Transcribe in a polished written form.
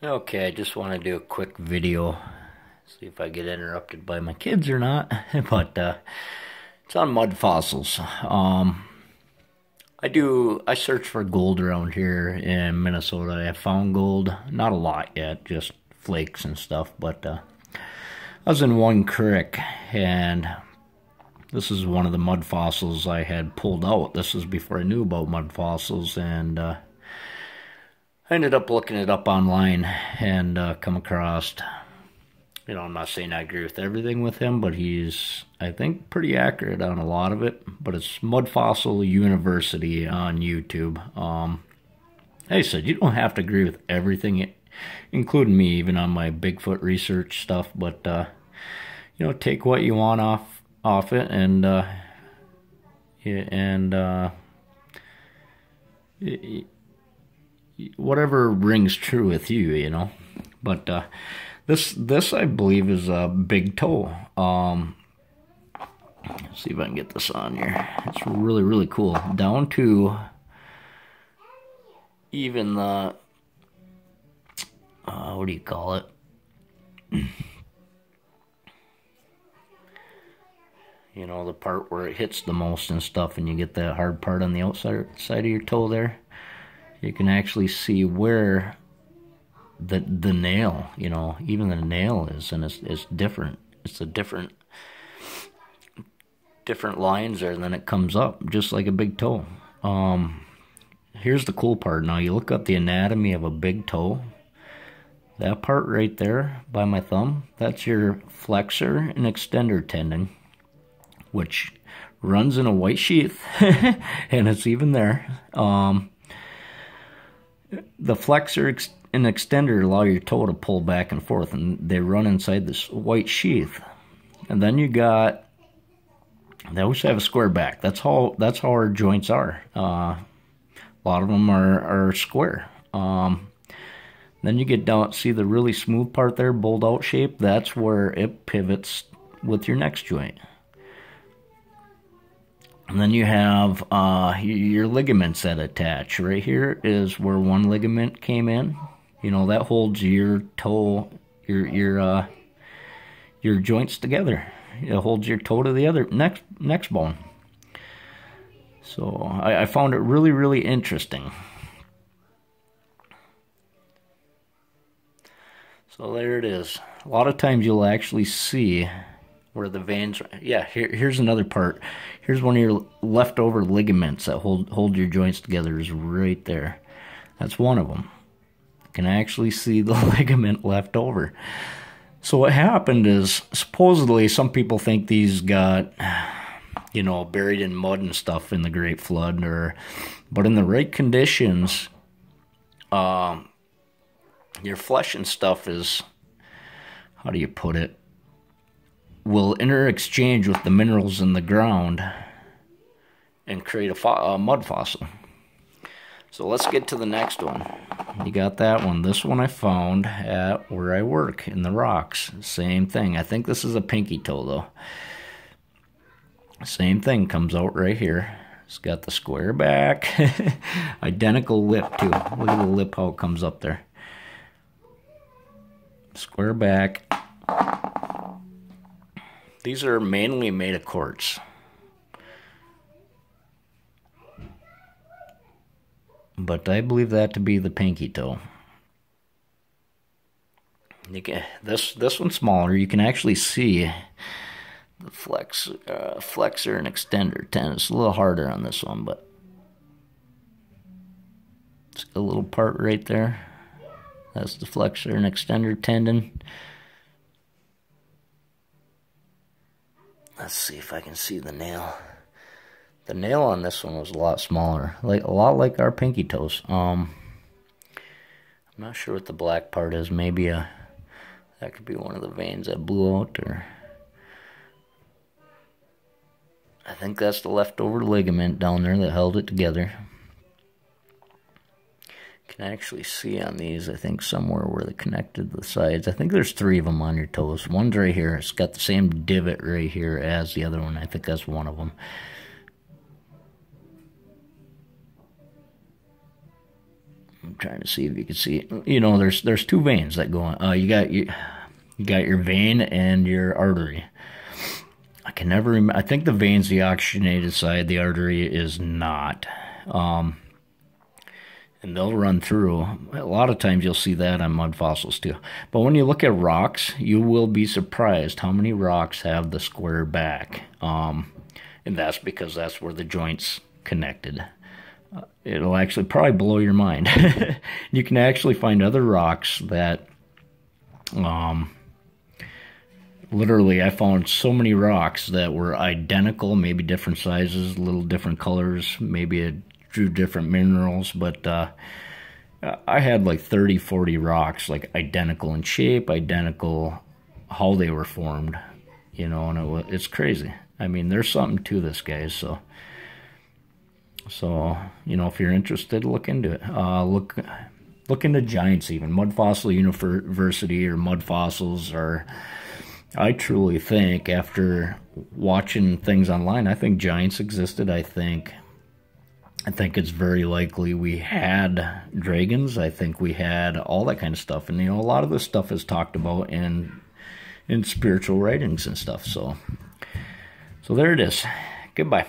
Okay, I just want to do a quick video, see if I get interrupted by my kids or not, but it's on mud fossils. I search for gold around here in Minnesota. I have found gold, not a lot yet, just flakes and stuff, but I was in one creek, and this is one of the mud fossils I had pulled out. This was before I knew about mud fossils, and I ended up looking it up online and come across, I'm not saying I agree with everything with him, but he's, I think, pretty accurate on a lot of it. But it's Mudfossil University on YouTube. Like I said, you don't have to agree with everything, including me, even on my Bigfoot research stuff, but, take what you want off it, and whatever rings true with you, But this I believe is a big toe. Let's see if I can get this on here. It's really, really cool. Down to even the what do you call it? The part where it hits the most and stuff, and you get that hard part on the outside side of your toe there. You can actually see where the nail, even the nail is, and it's different. It's a different lines there, and then it comes up just like a big toe. Here's the cool part. Now you look up the anatomy of a big toe. That part right there by my thumb, that's your flexor and extender tendon, which runs in a white sheath, and it's even there. The flexor and extender allow your toe to pull back and forth, and they run inside this white sheath. And then you got, they always have a square back. That's how our joints are. A lot of them are square. Then you get down, see the really smooth part there, bowled out shape? That's where it pivots with your next joint. And then you have your ligaments that attach. Right here is where one ligament came in. That holds your toe, your joints together. It holds your toe to the other next bone. So I found it really, really interesting. So there it is. A lot of times you'll actually see where the veins, here's another part. Here's one of your leftover ligaments that hold your joints together, is right there. That's one of them. You can actually see the ligament left over. So what happened is, supposedly some people think these got, buried in mud and stuff in the Great Flood, but in the right conditions, your flesh and stuff is, how do you put it, will interexchange with the minerals in the ground and create a mud fossil. So let's get to the next one. You got that one. This one I found at where I work in the rocks. Same thing. I think this is a pinky toe though. Same thing, comes out right here. It's got the square back. Identical lip too. Look at the lip, how it comes up there. Square back. These are mainly made of quartz. But I believe that to be the pinky toe. This one's smaller. You can actually see the flexor and extender tendon. It's a little harder on this one, but it's a little part right there. That's the flexor and extender tendon. Let's see if I can see the nail. The nail on this one was a lot smaller, a lot like our pinky toes. I'm not sure what the black part is. Maybe that could be one of the veins that blew out, or I think that's the leftover ligament down there that held it together. You can actually see on these, I think, somewhere where they connected the sides. I think there's 3 of them on your toes. One's right here. It's got the same divot right here as the other one. I think that's one of them. I'm trying to see if you can see. You know, there's two veins that go on. You got your vein and your artery. I can never remember. I think the vein's the oxygenated side. The artery is not. And they'll run through. A lot of times you'll see that on mud fossils too. But when you look at rocks, you will be surprised how many rocks have the square back. And that's because that's where the joints connected. It'll actually probably blow your mind. You can actually find other rocks that, literally, I found so many rocks that were identical, maybe different sizes, little different colors, maybe drew different minerals, but I had like 30, 40 rocks, like identical in shape, identical how they were formed, you know, and it's crazy. I mean, there's something to this, guys, so you know, if you're interested, look into it. Look into giants even. Mud Fossil University or Mud Fossils, or I truly think, after watching things online, I think giants existed. I think it's very likely we had dragons. I think we had all that kind of stuff. And, you know, a lot of this stuff is talked about in spiritual writings and stuff. So there it is. Goodbye.